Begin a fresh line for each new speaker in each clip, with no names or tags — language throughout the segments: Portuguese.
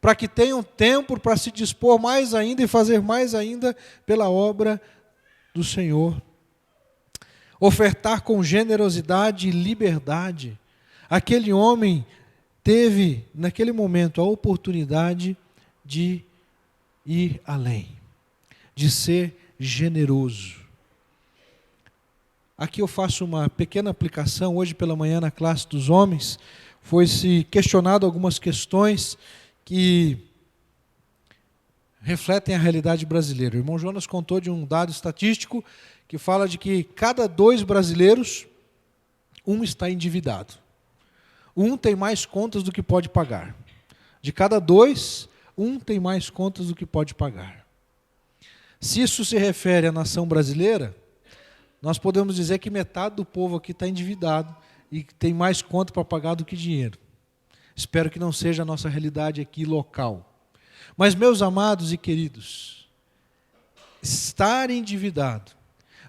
para que tenham tempo para se dispor mais ainda e fazer mais ainda pela obra do Senhor. Ofertar com generosidade e liberdade. Aquele homem teve, naquele momento, a oportunidade de ir além, de ser generoso. Aqui eu faço uma pequena aplicação. Hoje pela manhã, na classe dos homens, foi-se questionado algumas questões que refletem a realidade brasileira. O irmão Jonas contou de um dado estatístico que fala de que cada 2 brasileiros, um está endividado. Um tem mais contas do que pode pagar. De cada 2, um tem mais contas do que pode pagar. Se isso se refere à nação brasileira, nós podemos dizer que metade do povo aqui está endividado e tem mais conta para pagar do que dinheiro. Espero que não seja a nossa realidade aqui local. Mas, meus amados e queridos, estar endividado,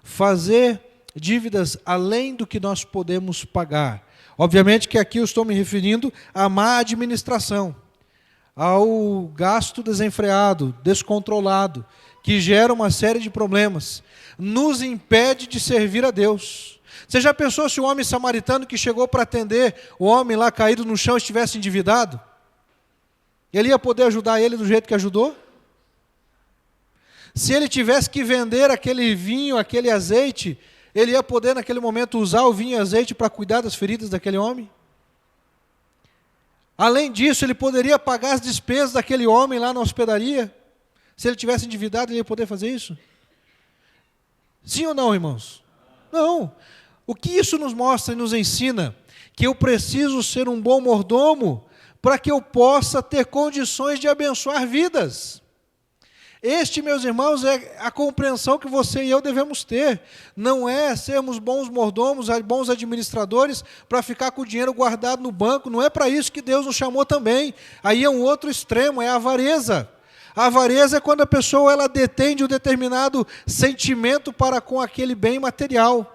fazer dívidas além do que nós podemos pagar. Obviamente que aqui eu estou me referindo à má administração, ao gasto desenfreado, descontrolado, que gera uma série de problemas, nos impede de servir a Deus. Você já pensou se o homem samaritano que chegou para atender o homem lá caído no chão estivesse endividado? Ele ia poder ajudar ele do jeito que ajudou? Se ele tivesse que vender aquele vinho, aquele azeite, ele ia poder naquele momento usar o vinho e azeite para cuidar das feridas daquele homem? Além disso, ele poderia pagar as despesas daquele homem lá na hospedaria? Se ele tivesse endividado, ele ia poder fazer isso? Sim ou não, irmãos? Não. O que isso nos mostra e nos ensina? Que eu preciso ser um bom mordomo para que eu possa ter condições de abençoar vidas. Este, meus irmãos, é a compreensão que você e eu devemos ter. Não é sermos bons mordomos, bons administradores, para ficar com o dinheiro guardado no banco. Não é para isso que Deus nos chamou também. Aí é um outro extremo, é a avareza. A avareza é quando a pessoa ela detém de um determinado sentimento para com aquele bem material.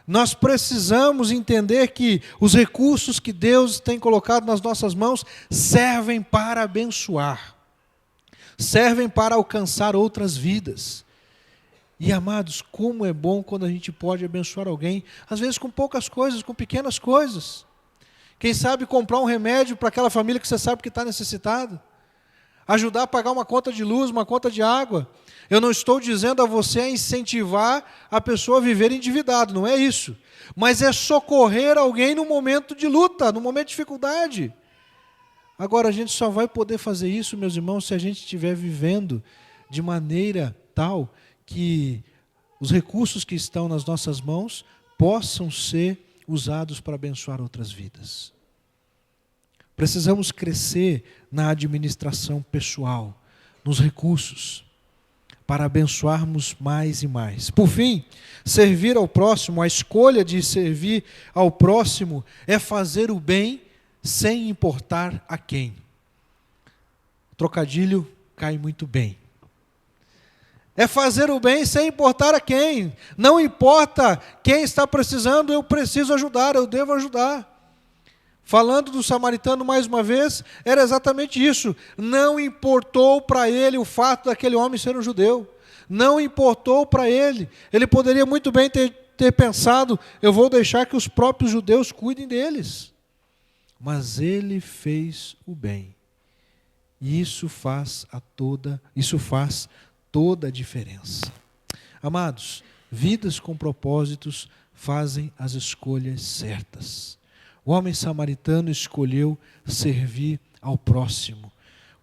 Nós precisamos entender que os recursos que Deus tem colocado nas nossas mãos servem para abençoar, servem para alcançar outras vidas. E, amados, como é bom quando a gente pode abençoar alguém, às vezes com poucas coisas, com pequenas coisas. Quem sabe comprar um remédio para aquela família que você sabe que está necessitada. Ajudar a pagar uma conta de luz, uma conta de água. Eu não estou dizendo a você a incentivar a pessoa a viver endividado, não é isso. Mas é socorrer alguém no momento de luta, no momento de dificuldade. Agora, a gente só vai poder fazer isso, meus irmãos, se a gente estiver vivendo de maneira tal que os recursos que estão nas nossas mãos possam ser usados para abençoar outras vidas. Precisamos crescer na administração pessoal, nos recursos, para abençoarmos mais e mais. Por fim, servir ao próximo, a escolha de servir ao próximo é fazer o bem sem importar a quem. O trocadilho cai muito bem. É fazer o bem sem importar a quem. Não importa quem está precisando, eu preciso ajudar, eu devo ajudar. Falando do samaritano mais uma vez, era exatamente isso. Não importou para ele o fato daquele homem ser um judeu. Não importou para ele. Ele poderia muito bem ter pensado, eu vou deixar que os próprios judeus cuidem deles. Mas ele fez o bem. E isso faz toda a diferença. Amados, vidas com propósitos fazem as escolhas certas. O homem samaritano escolheu servir ao próximo,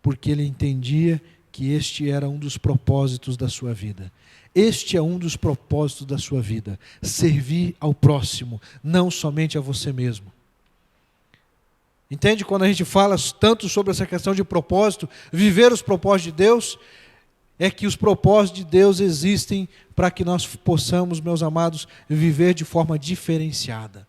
porque ele entendia que este era um dos propósitos da sua vida. Este é um dos propósitos da sua vida, servir ao próximo, não somente a você mesmo. Entende quando a gente fala tanto sobre essa questão de propósito, viver os propósitos de Deus, é que os propósitos de Deus existem para que nós possamos, meus amados, viver de forma diferenciada.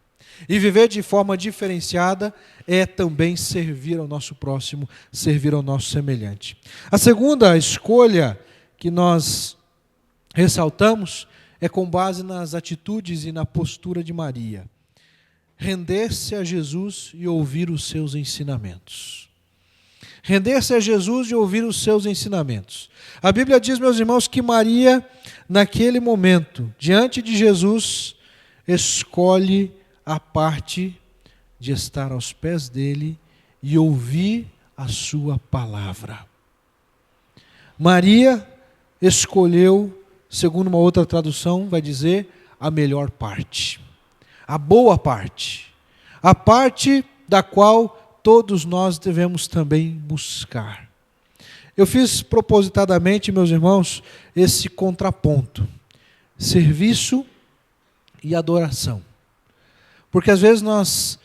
E viver de forma diferenciada é também servir ao nosso próximo, servir ao nosso semelhante. A segunda escolha que nós ressaltamos é com base nas atitudes e na postura de Maria. Render-se a Jesus e ouvir os seus ensinamentos. render-se a Jesus e ouvir os seus ensinamentos. A Bíblia diz, meus irmãos, que Maria, naquele momento, diante de Jesus, escolhe a parte de estar aos pés dele e ouvir a sua palavra. Maria escolheu, segundo uma outra tradução, vai dizer, a melhor parte, a boa parte, a parte da qual todos nós devemos também buscar. Eu fiz propositadamente, meus irmãos, esse contraponto, serviço e adoração. Porque às vezes nós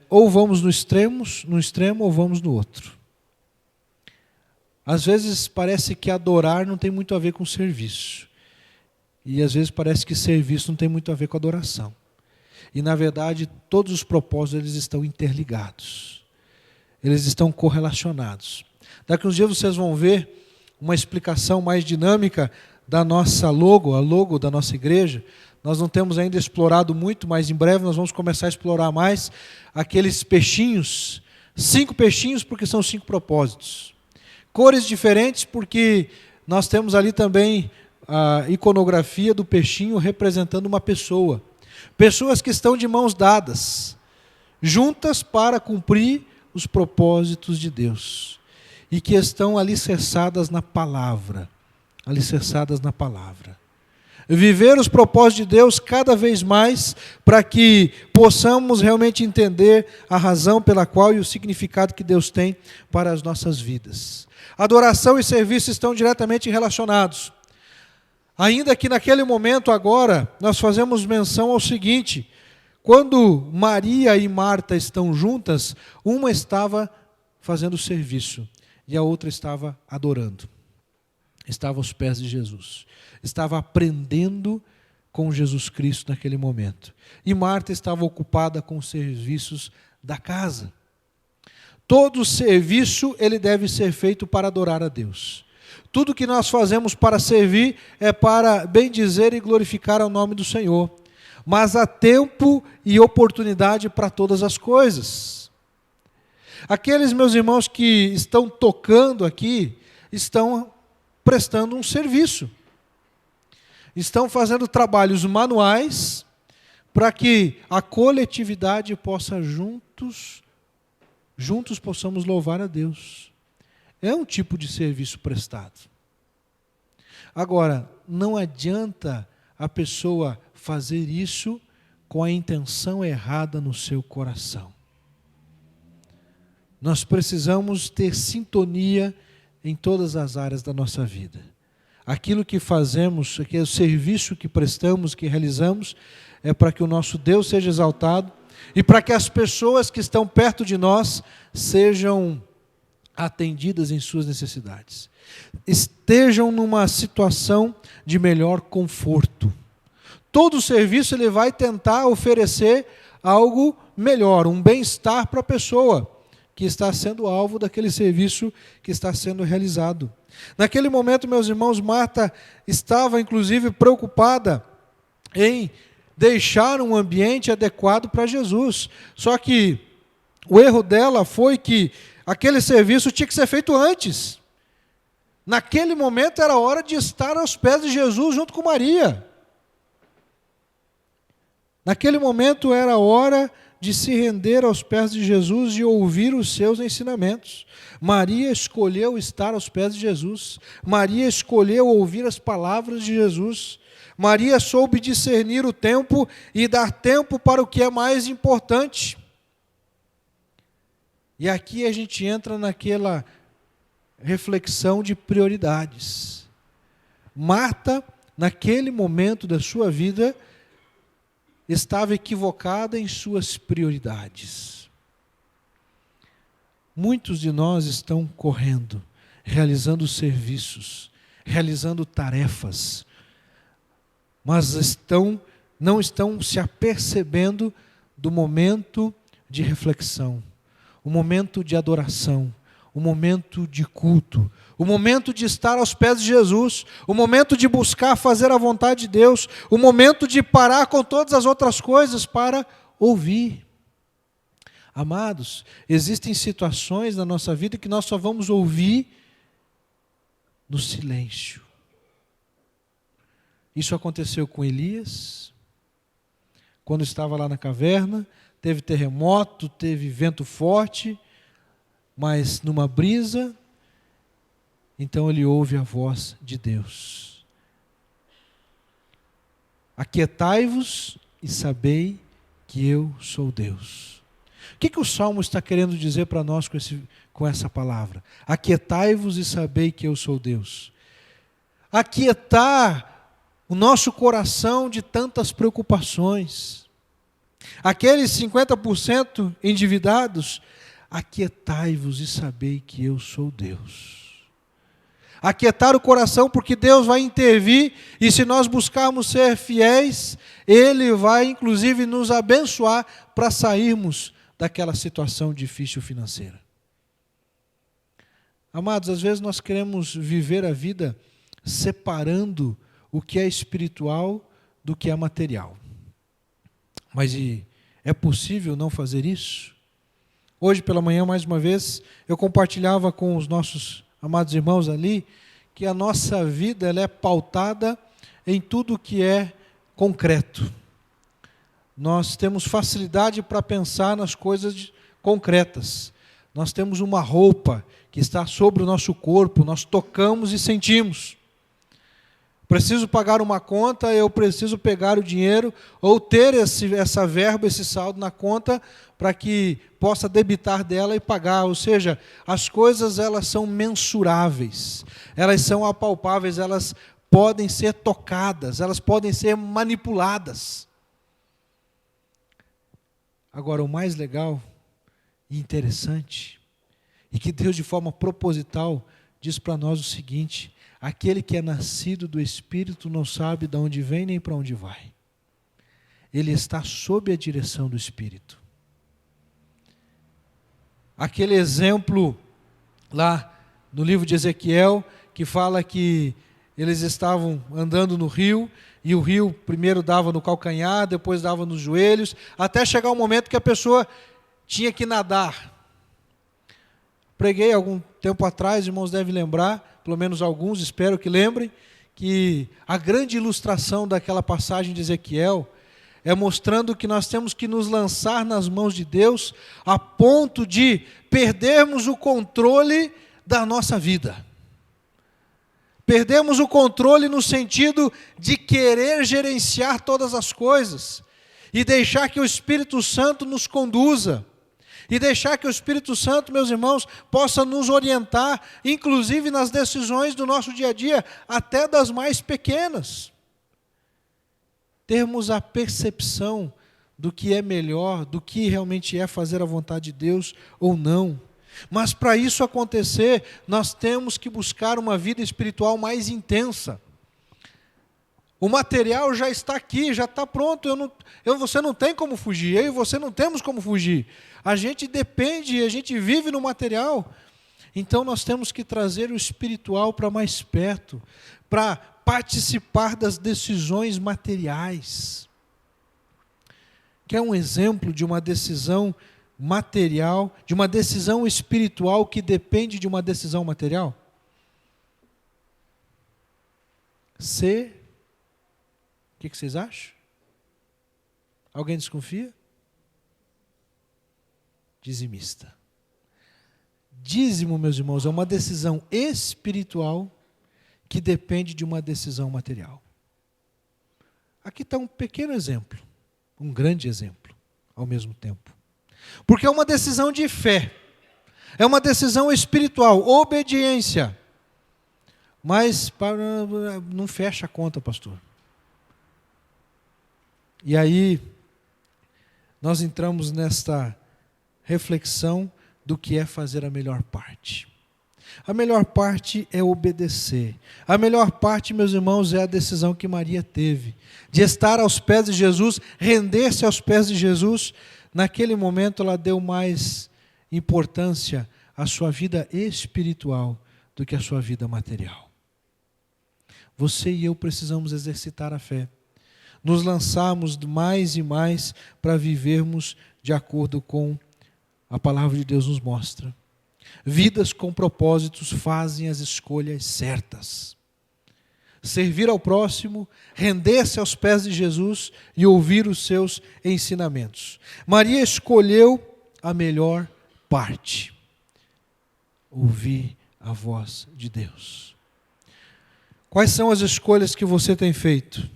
ou vamos no extremo ou vamos no outro. Às vezes parece que adorar não tem muito a ver com serviço. E às vezes parece que serviço não tem muito a ver com adoração. E na verdade todos os propósitos eles estão interligados. Eles estão correlacionados. Daqui uns dias vocês vão ver uma explicação mais dinâmica da nossa logo, a logo da nossa igreja. Nós não temos ainda explorado muito, mas em breve nós vamos começar a explorar mais aqueles peixinhos. 5 peixinhos porque são 5 propósitos. Cores diferentes porque nós temos ali também a iconografia do peixinho representando uma pessoa. Pessoas que estão de mãos dadas, juntas para cumprir os propósitos de Deus. E que estão alicerçadas na palavra. Alicerçadas na palavra. Viver os propósitos de Deus cada vez mais para que possamos realmente entender a razão pela qual e o significado que Deus tem para as nossas vidas. Adoração e serviço estão diretamente relacionados. Ainda que naquele momento agora nós fazemos menção ao seguinte: quando Maria e Marta estão juntas, uma estava fazendo serviço e a outra estava adorando. Estava aos pés de Jesus. Estava aprendendo com Jesus Cristo naquele momento. E Marta estava ocupada com os serviços da casa. Todo serviço ele deve ser feito para adorar a Deus. Tudo que nós fazemos para servir é para bendizer e glorificar o nome do Senhor. Mas há tempo e oportunidade para todas as coisas. Aqueles meus irmãos que estão tocando aqui, estão prestando um serviço. Estão fazendo trabalhos manuais para que a coletividade possa juntos possamos louvar a Deus. É um tipo de serviço prestado. Agora, não adianta a pessoa fazer isso com a intenção errada no seu coração. Nós precisamos ter sintonia em todas as áreas da nossa vida. Aquilo que fazemos, o serviço que prestamos, que realizamos, é para que o nosso Deus seja exaltado e para que as pessoas que estão perto de nós sejam atendidas em suas necessidades. Estejam numa situação de melhor conforto. Todo serviço ele vai tentar oferecer algo melhor, um bem-estar para a pessoa que está sendo alvo daquele serviço que está sendo realizado. Naquele momento, meus irmãos, Marta estava inclusive preocupada em deixar um ambiente adequado para Jesus. Só que o erro dela foi que aquele serviço tinha que ser feito antes. Naquele momento era hora de estar aos pés de Jesus junto com Maria. Naquele momento era hora de se render aos pés de Jesus e ouvir os seus ensinamentos. Maria escolheu estar aos pés de Jesus. Maria escolheu ouvir as palavras de Jesus. Maria soube discernir o tempo e dar tempo para o que é mais importante. E aqui a gente entra naquela reflexão de prioridades. Marta, naquele momento da sua vida, estava equivocada em suas prioridades. Muitos de nós estão correndo, realizando serviços, realizando tarefas, mas não estão se apercebendo do momento de reflexão, o momento de adoração, o momento de culto, o momento de estar aos pés de Jesus, o momento de buscar fazer a vontade de Deus, o momento de parar com todas as outras coisas para ouvir. Amados, existem situações na nossa vida que nós só vamos ouvir no silêncio. Isso aconteceu com Elias, quando estava lá na caverna, teve terremoto, teve vento forte, mas numa brisa, então ele ouve a voz de Deus. Aquietai-vos e sabei que eu sou Deus. O que o Salmo está querendo dizer para nós com essa palavra? Aquietai-vos e sabei que eu sou Deus. Aquietar o nosso coração de tantas preocupações. Aqueles 50% endividados, aquietai-vos e sabei que eu sou Deus. Aquietar o coração, porque Deus vai intervir, e se nós buscarmos ser fiéis, Ele vai inclusive nos abençoar para sairmos daquela situação difícil financeira. Amados, às vezes nós queremos viver a vida separando o que é espiritual do que é material. Mas é possível não fazer isso? Hoje pela manhã, mais uma vez, eu compartilhava com os nossos amados irmãos ali, que a nossa vida ela é pautada em tudo que é concreto. Nós temos facilidade para pensar nas coisas concretas. Nós temos uma roupa que está sobre o nosso corpo, nós tocamos e sentimos. Preciso pagar uma conta, eu preciso pegar o dinheiro, ou ter essa verba, esse saldo na conta, para que possa debitar dela e pagar. Ou seja, as coisas elas são mensuráveis, elas são apalpáveis, elas podem ser tocadas, elas podem ser manipuladas. Agora, o mais legal e interessante, e que Deus de forma proposital diz para nós o seguinte: aquele que é nascido do Espírito não sabe de onde vem nem para onde vai. Ele está sob a direção do Espírito. Aquele exemplo lá no livro de Ezequiel, que fala que eles estavam andando no rio, e o rio primeiro dava no calcanhar, depois dava nos joelhos, até chegar um momento que a pessoa tinha que nadar. Preguei algum tempo atrás, irmãos devem lembrar, pelo menos alguns, espero que lembrem, que a grande ilustração daquela passagem de Ezequiel é mostrando que nós temos que nos lançar nas mãos de Deus a ponto de perdermos o controle da nossa vida. Perdemos o controle no sentido de querer gerenciar todas as coisas e deixar que o Espírito Santo nos conduza. E deixar que o Espírito Santo, meus irmãos, possa nos orientar, inclusive nas decisões do nosso dia a dia, até das mais pequenas. Termos a percepção do que é melhor, do que realmente é fazer a vontade de Deus ou não. Mas para isso acontecer, nós temos que buscar uma vida espiritual mais intensa. O material já está aqui, já está pronto, você não tem como fugir, eu e você não temos como fugir. A gente depende, a gente vive no material. Então nós temos que trazer o espiritual para mais perto, para participar das decisões materiais. Quer um exemplo de uma decisão material, de uma decisão espiritual que depende de uma decisão material? O que vocês acham? Alguém desconfia? Dizimista. Dízimo, meus irmãos, é uma decisão espiritual que depende de uma decisão material. Aqui está um pequeno exemplo, um grande exemplo, ao mesmo tempo. Porque é uma decisão de fé, é uma decisão espiritual, obediência. Mas não fecha a conta, pastor. E aí, nós entramos nesta reflexão do que é fazer a melhor parte. A melhor parte é obedecer. A melhor parte, meus irmãos, é a decisão que Maria teve, de estar aos pés de Jesus, render-se aos pés de Jesus. Naquele momento, ela deu mais importância à sua vida espiritual do que à sua vida material. Você e eu precisamos exercitar a fé. Nos lançarmos mais e mais para vivermos de acordo com a palavra de Deus nos mostra. Vidas com propósitos fazem as escolhas certas. Servir ao próximo, render-se aos pés de Jesus e ouvir os seus ensinamentos. Maria escolheu a melhor parte. Ouvir a voz de Deus. Quais são as escolhas que você tem feito?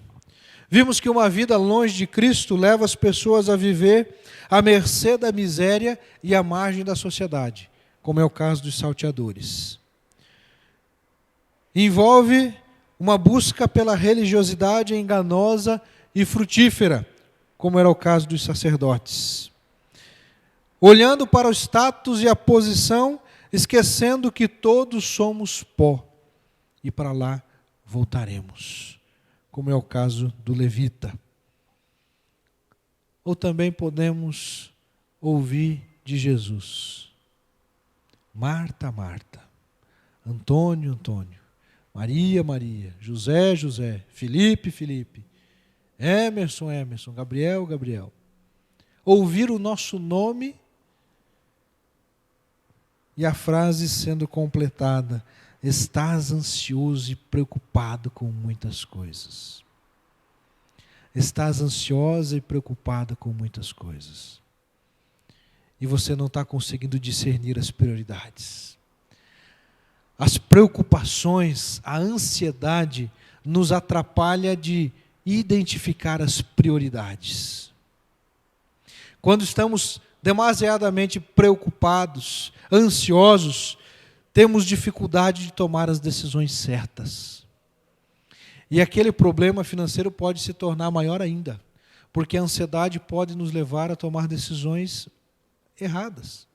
Vimos que uma vida longe de Cristo leva as pessoas a viver à mercê da miséria e à margem da sociedade, como é o caso dos salteadores. Envolve uma busca pela religiosidade enganosa e frutífera, como era o caso dos sacerdotes. Olhando para o status e a posição, esquecendo que todos somos pó, e para lá voltaremos, como é o caso do levita. Ou também podemos ouvir de Jesus: Marta, Marta, Antônio, Antônio, Maria, Maria, José, José, Felipe, Felipe, Emerson, Emerson, Gabriel, Gabriel. Ouvir o nosso nome e a frase sendo completada: estás ansioso e preocupado com muitas coisas. Estás ansiosa e preocupada com muitas coisas. E você não está conseguindo discernir as prioridades. As preocupações, a ansiedade nos atrapalha de identificar as prioridades. Quando estamos demasiadamente preocupados, ansiosos, temos dificuldade de tomar as decisões certas. E aquele problema financeiro pode se tornar maior ainda, porque a ansiedade pode nos levar a tomar decisões erradas.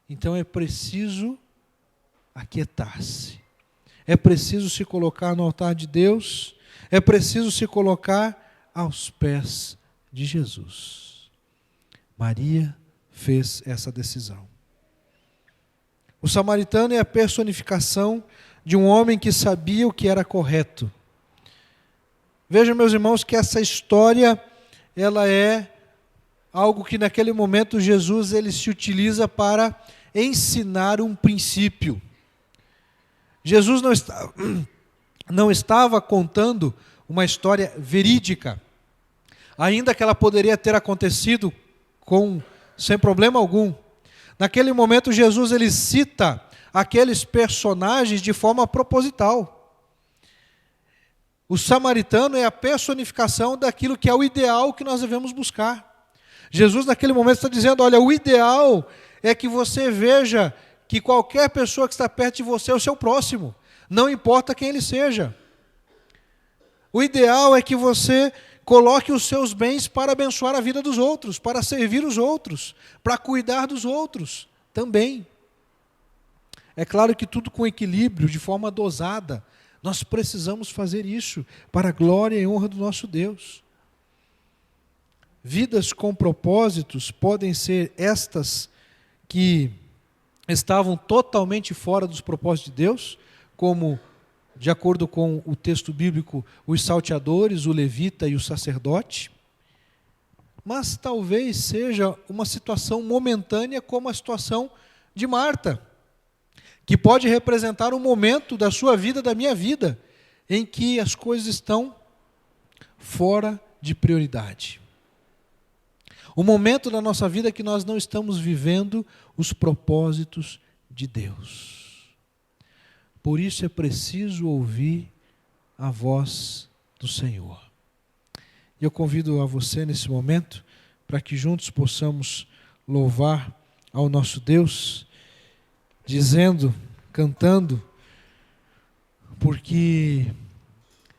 Então é preciso aquietar-se. É preciso se colocar no altar de Deus. É preciso se colocar aos pés de Jesus. Maria fez essa decisão. O samaritano é a personificação de um homem que sabia o que era correto. Vejam, meus irmãos, que essa história, ela é algo que naquele momento Jesus ele se utiliza para ensinar um princípio. Jesus não estava contando uma história verídica, ainda que ela poderia ter acontecido sem problema algum. Naquele momento Jesus ele cita aqueles personagens de forma proposital. O samaritano é a personificação daquilo que é o ideal que nós devemos buscar. Jesus naquele momento está dizendo: olha, o ideal é que você veja que qualquer pessoa que está perto de você é o seu próximo, não importa quem ele seja. O ideal é que você coloque os seus bens para abençoar a vida dos outros, para servir os outros, para cuidar dos outros também. É claro que tudo com equilíbrio, de forma dosada. Nós precisamos fazer isso para a glória e honra do nosso Deus. Vidas com propósitos podem ser estas que estavam totalmente fora dos propósitos de Deus, como, de acordo com o texto bíblico, os salteadores, o levita e o sacerdote. Mas talvez seja uma situação momentânea, como a situação de Marta, que pode representar um momento da sua vida, da minha vida, em que as coisas estão fora de prioridade. O momento da nossa vida que nós não estamos vivendo os propósitos de Deus. Por isso é preciso ouvir a voz do Senhor. E eu convido a você nesse momento, para que juntos possamos louvar ao nosso Deus, dizendo, cantando, porque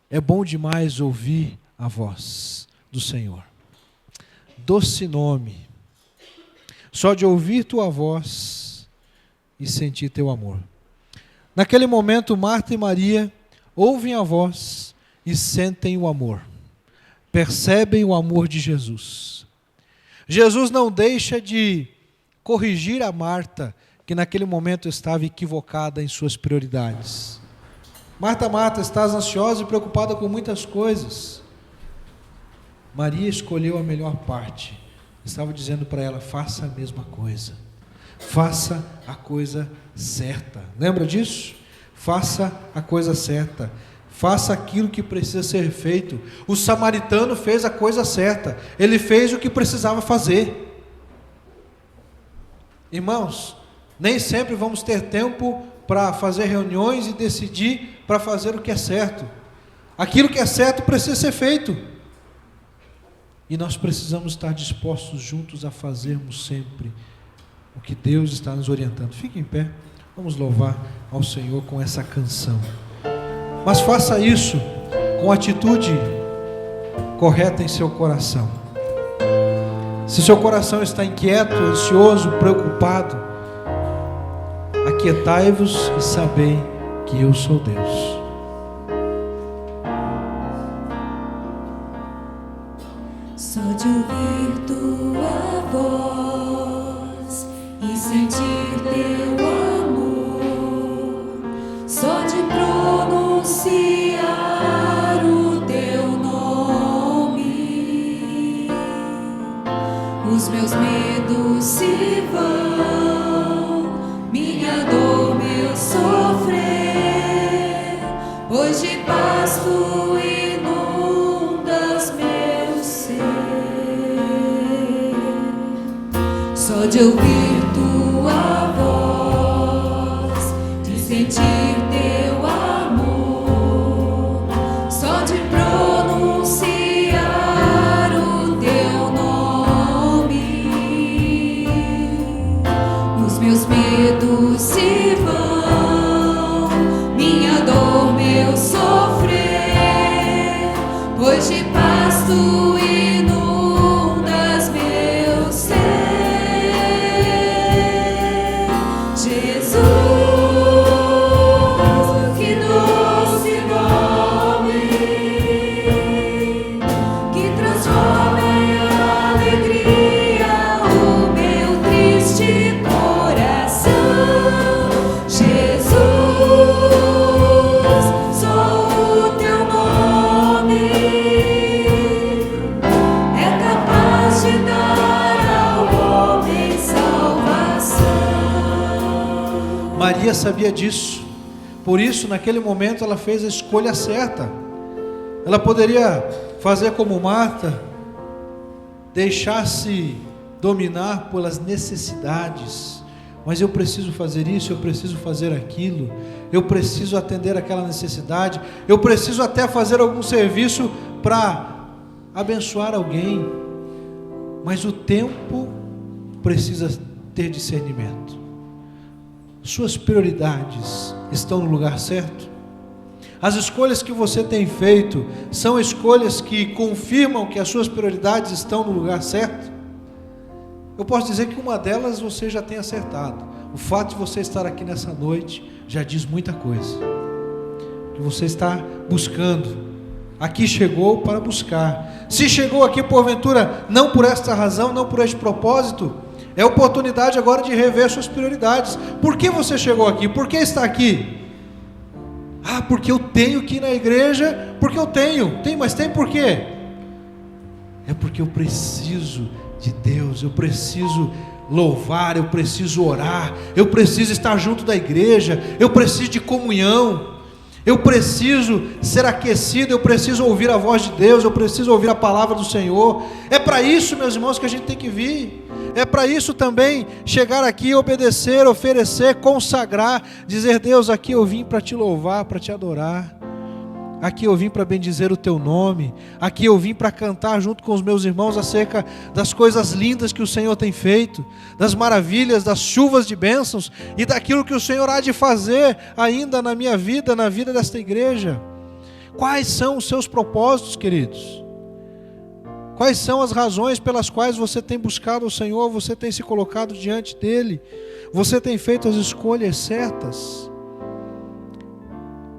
é bom demais ouvir a voz do Senhor. Doce nome, só de ouvir tua voz e sentir teu amor. Naquele momento, Marta e Maria ouvem a voz e sentem o amor, percebem o amor de Jesus. Jesus não deixa de corrigir a Marta, que naquele momento estava equivocada em suas prioridades. Marta, Marta, estás ansiosa e preocupada com muitas coisas. Maria escolheu a melhor parte. Estava dizendo para ela: faça a mesma coisa. faça a coisa certa. Lembra disso? Faça a coisa certa. Faça aquilo que precisa ser feito. O samaritano fez a coisa certa. Ele fez o que precisava fazer. Irmãos, nem sempre vamos ter tempo para fazer reuniões e decidir para fazer o que é certo. Aquilo que é certo precisa ser feito. E nós precisamos estar dispostos juntos a fazermos sempre o que Deus está nos orientando. Fique em pé, vamos louvar ao Senhor com essa canção. Mas faça isso com atitude correta em seu coração. Se seu coração está inquieto, ansioso, preocupado, aquietai-vos e sabei que eu sou Deus.
Só de ouvir tua voz e sentir teu amor, só de pronunciar o teu nome, os meus medos se vão, minha dor, meu sofrer, pois de paz tu inundas meu ser. Só de ouvir tua voz, de sentir teu amor, só de pronunciar o teu nome, os meus medos se vão, minha dor, meu sofrer, pois de paz tu inundas meu ser. Jesus, que doce nome, que transforma em alegria o meu triste coração. Jesus, só o teu nome é capaz de dar ao homem salvação.
Maria sabia disso. Por isso, naquele momento, ela fez a escolha certa. Ela poderia fazer como Marta, deixar-se dominar pelas necessidades. Mas eu preciso fazer isso, eu preciso fazer aquilo, eu preciso atender aquela necessidade, eu preciso até fazer algum serviço para abençoar alguém. Mas o tempo precisa ter discernimento. Suas prioridades estão no lugar certo? As escolhas que você tem feito são escolhas que confirmam que as suas prioridades estão no lugar certo? Eu posso dizer que uma delas você já tem acertado. O fato de você estar aqui nessa noite já diz muita coisa. Que você está buscando. Aqui chegou para buscar. Se chegou aqui porventura não por esta razão, não por este propósito, é oportunidade agora de rever suas prioridades. Por que você chegou aqui? Por que está aqui? Ah, porque eu tenho que ir na igreja, porque eu tenho, mas tem por quê? É porque eu preciso de Deus, eu preciso louvar, eu preciso orar, eu preciso estar junto da igreja, eu preciso de comunhão, eu preciso ser aquecido, eu preciso ouvir a voz de Deus, eu preciso ouvir a palavra do Senhor. É para isso, meus irmãos, que a gente tem que vir. É para isso também chegar aqui, obedecer, oferecer, consagrar, dizer: Deus, aqui eu vim para te louvar, para te adorar. Aqui eu vim para bendizer o teu nome. Aqui eu vim para cantar junto com os meus irmãos acerca das coisas lindas que o Senhor tem feito, das maravilhas, das chuvas de bênçãos e daquilo que o Senhor há de fazer ainda na minha vida, na vida desta igreja. Quais são os seus propósitos, queridos? Quais são as razões pelas quais você tem buscado o Senhor, você tem se colocado diante dEle, você tem feito as escolhas certas?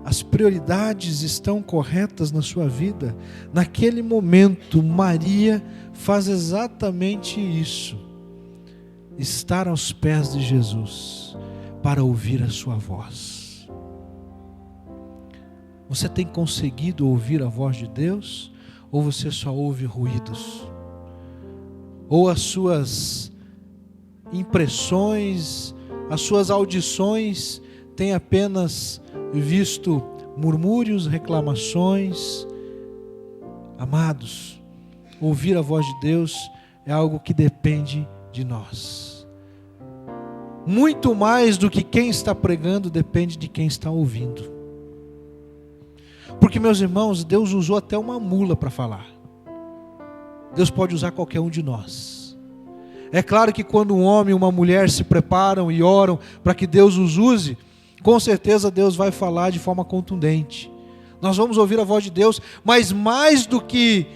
As prioridades estão corretas na sua vida? Naquele momento, Maria faz exatamente isso. Estar aos pés de Jesus, para ouvir a sua voz. Você tem conseguido ouvir a voz de Deus? Ou você só ouve ruídos? Ou as suas impressões, as suas audições têm apenas visto murmúrios, reclamações. Amados, ouvir a voz de Deus é algo que depende de nós. Muito mais do que quem está pregando, depende de quem está ouvindo. Porque, meus irmãos, Deus usou até uma mula para falar. Deus pode usar qualquer um de nós. É claro que quando um homem e uma mulher se preparam e oram para que Deus os use, com certeza Deus vai falar de forma contundente. Nós vamos ouvir a voz de Deus, mas mais do que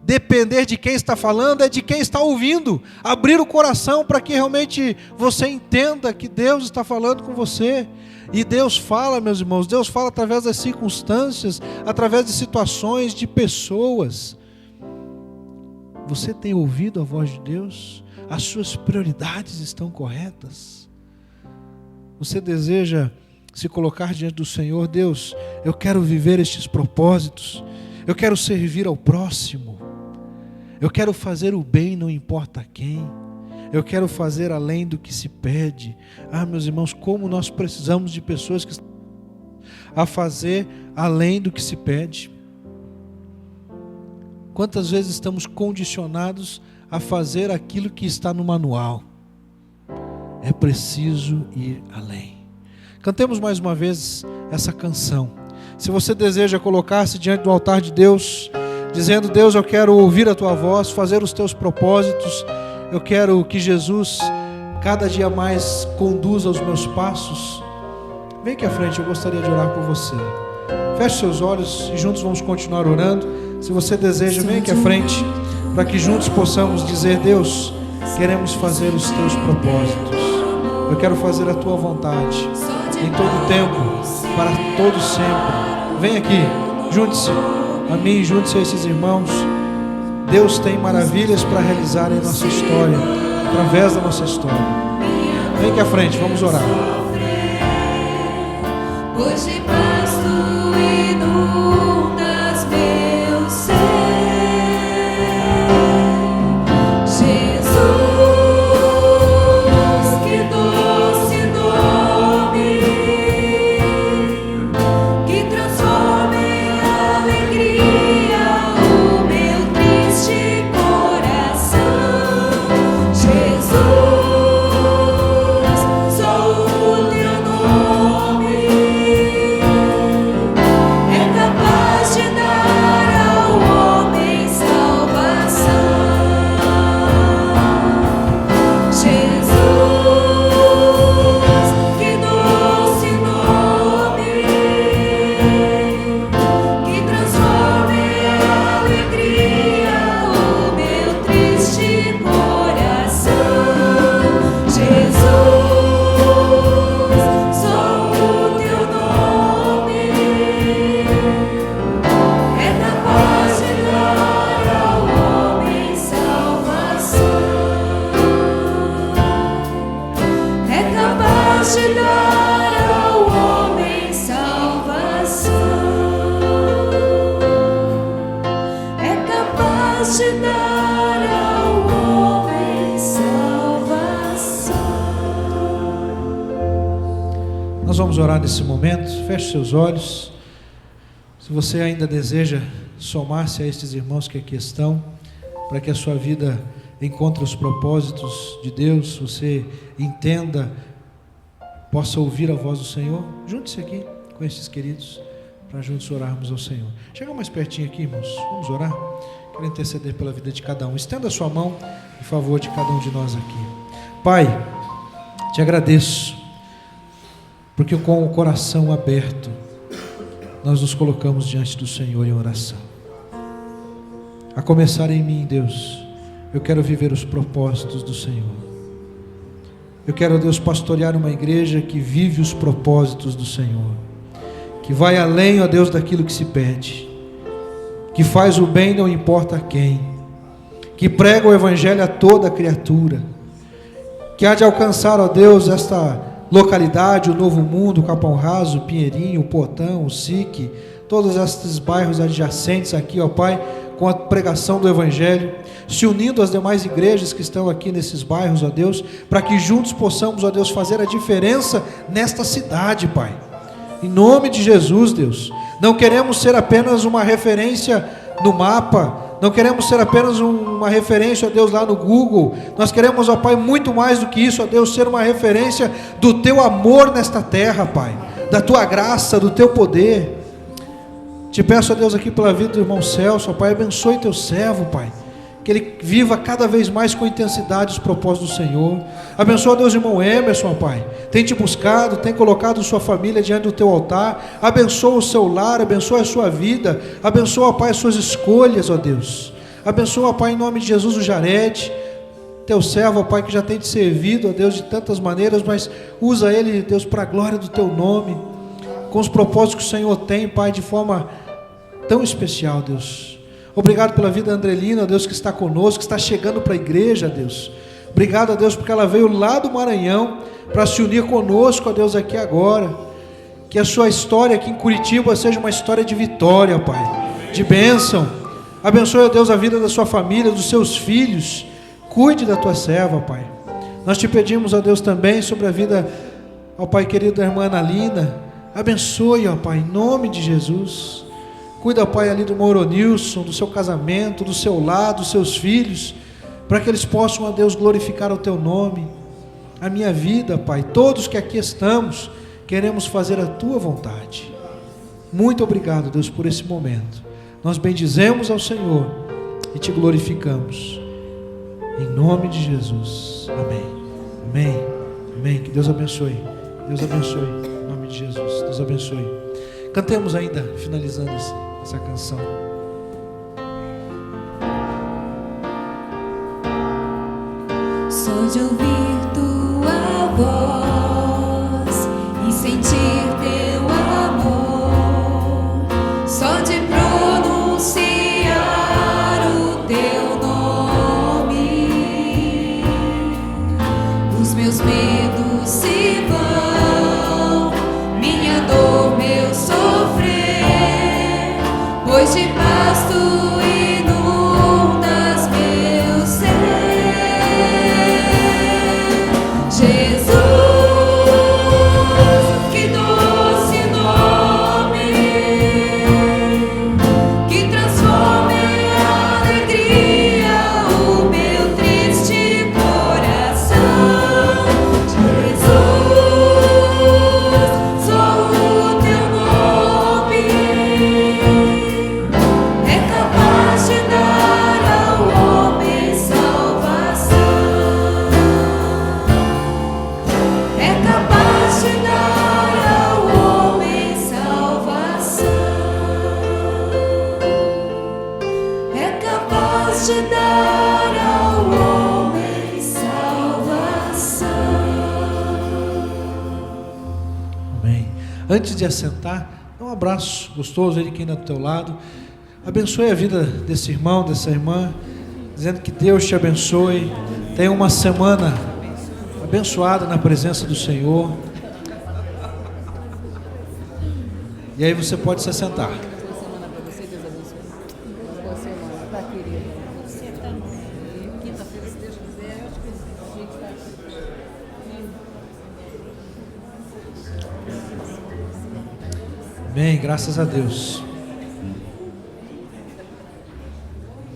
depender de quem está falando, é de quem está ouvindo. Abrir o coração para que realmente você entenda que Deus está falando com você. E Deus fala, meus irmãos, Deus fala através das circunstâncias, através de situações, de pessoas. Você tem ouvido a voz de Deus? As suas prioridades estão corretas? Você deseja se colocar diante do Senhor? Deus, eu quero viver estes propósitos, eu quero servir ao próximo, eu quero fazer o bem, não importa quem, eu quero fazer além do que se pede. Meus irmãos, como nós precisamos de pessoas que estão a fazer além do que se pede. Quantas vezes estamos condicionados a fazer aquilo que está no manual? É preciso ir além. Cantemos mais uma vez essa canção. Se você deseja colocar-se diante do altar de Deus, dizendo: Deus, eu quero ouvir a Tua voz, fazer os Teus propósitos, eu quero que Jesus cada dia mais conduza os meus passos. Vem aqui à frente, eu gostaria de orar por você. Feche seus olhos e juntos vamos continuar orando. Se você deseja, vem aqui à frente, para que juntos possamos dizer: Deus, queremos fazer os Teus propósitos. Eu quero fazer a Tua vontade, em todo o tempo, para todo sempre. Vem aqui, junte-se a mim, junte-se a esses irmãos. Deus tem maravilhas para realizar em nossa história, através da nossa história. Vem aqui à frente, vamos orar.
Hoje pasto inundas meu ser, Jesus, que doce nome, que transforma em alegria o meu triste coração. Jesus, sou o Teu nome.
Nós vamos orar nesse momento. Feche seus olhos. Se você ainda deseja somar-se a estes irmãos que aqui estão, para que a sua vida encontre os propósitos de Deus, você entenda, possa ouvir a voz do Senhor, junte-se aqui com estes queridos, para juntos orarmos ao Senhor. Chega mais pertinho aqui, irmãos, vamos orar. Quero interceder pela vida de cada um. Estenda a sua mão em favor de cada um de nós aqui. Pai, te agradeço, porque com o coração aberto, nós nos colocamos diante do Senhor em oração. A começar em mim, Deus, eu quero viver os propósitos do Senhor. Eu quero, Deus, pastorear uma igreja que vive os propósitos do Senhor, que vai além, ó Deus, daquilo que se pede, que faz o bem não importa a quem, que prega o evangelho a toda criatura, que há de alcançar, ó Deus, esta localidade, o Novo Mundo, o Capão Raso, o Pinheirinho, o Portão, o SIC, todos estes bairros adjacentes aqui, ó Pai, com a pregação do Evangelho, se unindo às demais igrejas que estão aqui nesses bairros, ó Deus, para que juntos possamos, ó Deus, fazer a diferença nesta cidade, Pai. Em nome de Jesus, Deus, não queremos ser apenas uma referência no mapa, não queremos ser apenas uma referência, ó Deus, lá no Google. Nós queremos, ó Pai, muito mais do que isso, ó Deus, ser uma referência do Teu amor nesta terra, Pai, da Tua graça, do Teu poder. Te peço, ó Deus, aqui pela vida do irmão Celso, ó Pai, abençoe Teu servo, Pai, que ele viva cada vez mais com intensidade os propósitos do Senhor. Abençoa, Deus, o irmão Emerson, ó Pai, tem te buscado, tem colocado sua família diante do Teu altar. Abençoa o seu lar, abençoa a sua vida, abençoa, ó Pai, as suas escolhas, ó Deus. Abençoa, ó Pai, em nome de Jesus, o Jarede, Teu servo, ó Pai, que já tem te servido, ó Deus, de tantas maneiras, mas usa ele, Deus, para a glória do Teu nome, com os propósitos que o Senhor tem, Pai, de forma tão especial, Deus. Obrigado pela vida da Andrelina, Deus, que está conosco, que está chegando para a igreja, Deus. Obrigado, Deus, porque ela veio lá do Maranhão para se unir conosco, Deus, aqui agora. Que a sua história aqui em Curitiba seja uma história de vitória, Pai, de bênção. Abençoe, Deus, a vida da sua família, dos seus filhos. Cuide da tua serva, Pai. Nós te pedimos, ó Deus, também sobre a vida, ó Pai querido, da irmã Analina. Abençoe, ó Pai, em nome de Jesus. Cuida, Pai, ali do Mouronilson, do seu casamento, do seu lar, dos seus filhos, para que eles possam, ó Deus, glorificar o Teu nome. A minha vida, Pai, todos que aqui estamos, queremos fazer a Tua vontade. Muito obrigado, Deus, por esse momento. Nós bendizemos ao Senhor e Te glorificamos. Em nome de Jesus. Amém. Amém. Amém. Que Deus abençoe. Deus abençoe. Em nome de Jesus. Deus abençoe. Cantemos ainda, finalizando essa canção.
Só de ouvir Tua voz e sentir Teu amor, só de pronunciar o Teu nome, os meus medos se vão, minha dor, meu sofrer, pois de paz Tu inundas meu ser. Jesus, que doce nome, que transforma em alegria o meu triste coração. Jesus, só o Teu nome é capaz de dar ao homem salvação. É capaz de dar ao homem salvação. É capaz de dar ao homem salvação.
Amém. Antes de assentar, dá um abraço gostoso ele que ainda do teu lado. Abençoe a vida desse irmão, dessa irmã, dizendo que Deus te abençoe. Tenha uma semana abençoada na presença do Senhor. E aí você pode se assentar.
Boa semana para você, Deus abençoe. Boa semana, tá, querida? Você também. Quinta-feira, se Deus quiser, eu acho que a gente está aqui.
Bem, graças a Deus.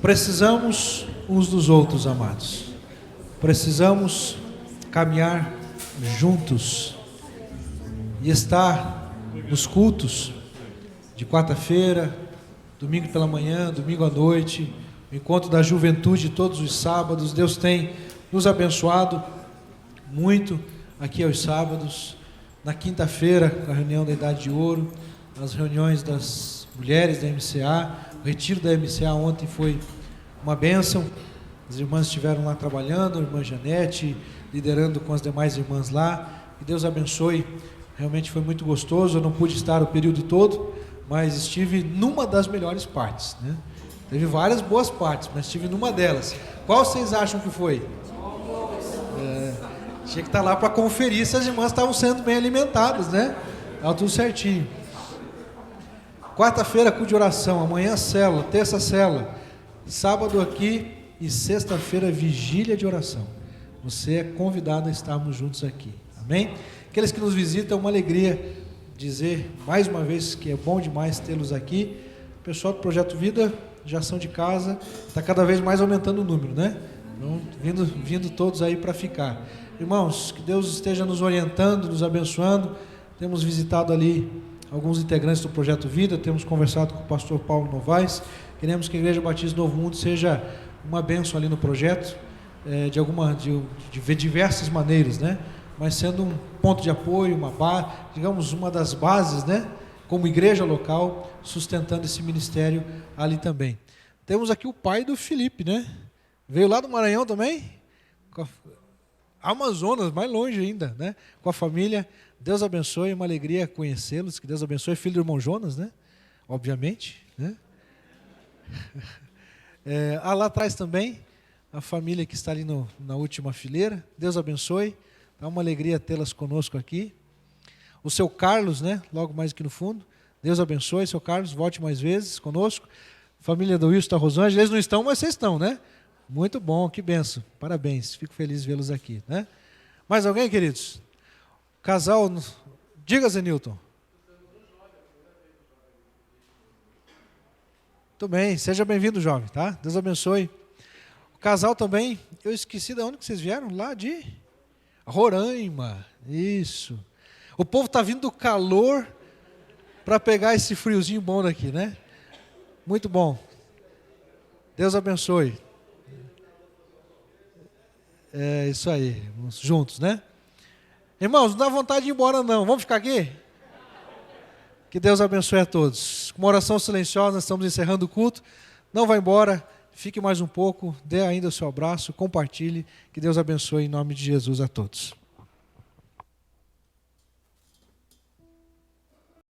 Precisamos uns dos outros, amados. Precisamos caminhar juntos e estar nos cultos de quarta-feira, domingo pela manhã, domingo à noite, o encontro da juventude todos os sábados. Deus tem nos abençoado muito aqui aos sábados. Na quinta-feira, a reunião da Idade de Ouro, as reuniões das mulheres da MCA, o retiro da MCA ontem foi uma bênção. As irmãs estiveram lá trabalhando, a irmã Janete liderando com as demais irmãs lá, e Deus abençoe. Realmente foi muito gostoso. Eu não pude estar o período todo, mas estive numa das melhores partes, né? Teve várias boas partes, mas estive numa delas. Qual vocês acham que foi? Tinha que estar lá para conferir se as irmãs estavam sendo bem alimentadas, né? Estava tudo certinho. Quarta-feira, culto de oração. Amanhã, célula. Terça, célula. Sábado aqui e sexta-feira, vigília de oração. Você é convidado a estarmos juntos aqui. Amém? Aqueles que nos visitam, é uma alegria dizer mais uma vez que é bom demais tê-los aqui. O pessoal do Projeto Vida já são de casa, está cada vez mais aumentando o número, né? Então, vindo todos aí para ficar. Irmãos, que Deus esteja nos orientando, nos abençoando. Temos visitado ali alguns integrantes do Projeto Vida, temos conversado com o pastor Paulo Novaes. Queremos que a Igreja Batista Novo Mundo seja uma bênção ali no projeto, de diversas maneiras, né? Mas sendo um ponto de apoio, uma das bases, né? Como igreja local, sustentando esse ministério ali também. Temos aqui o pai do Felipe, né? Veio lá do Maranhão também, Amazonas, mais longe ainda, né? Com a família. Deus abençoe, uma alegria conhecê-los. Que Deus abençoe, filho do irmão Jonas, né? Obviamente, né? Lá atrás também, a família que está ali na última fileira. Deus abençoe. É uma alegria tê-las conosco aqui. O seu Carlos, né? Logo mais aqui no fundo. Deus abençoe, seu Carlos. Volte mais vezes conosco. Família do Wilson da Rosângela. Eles não estão, mas vocês estão, né? Muito bom, que benção. Parabéns. Fico feliz de vê-los aqui, né? Mais alguém, queridos? Casal, diga, Zenilton. Muito bem, seja bem-vindo, jovem, tá? Deus abençoe. O casal também, eu esqueci de onde que vocês vieram? Lá de Roraima, isso. O povo está vindo do calor para pegar esse friozinho bom daqui, né? Muito bom. Deus abençoe. É isso aí, vamos juntos, né? Irmãos, não dá vontade de ir embora não, vamos ficar aqui? Que Deus abençoe a todos. Com uma oração silenciosa, nós estamos encerrando o culto. Não vá embora, fique mais um pouco, dê ainda o seu abraço, compartilhe. Que Deus abençoe em nome de Jesus a todos.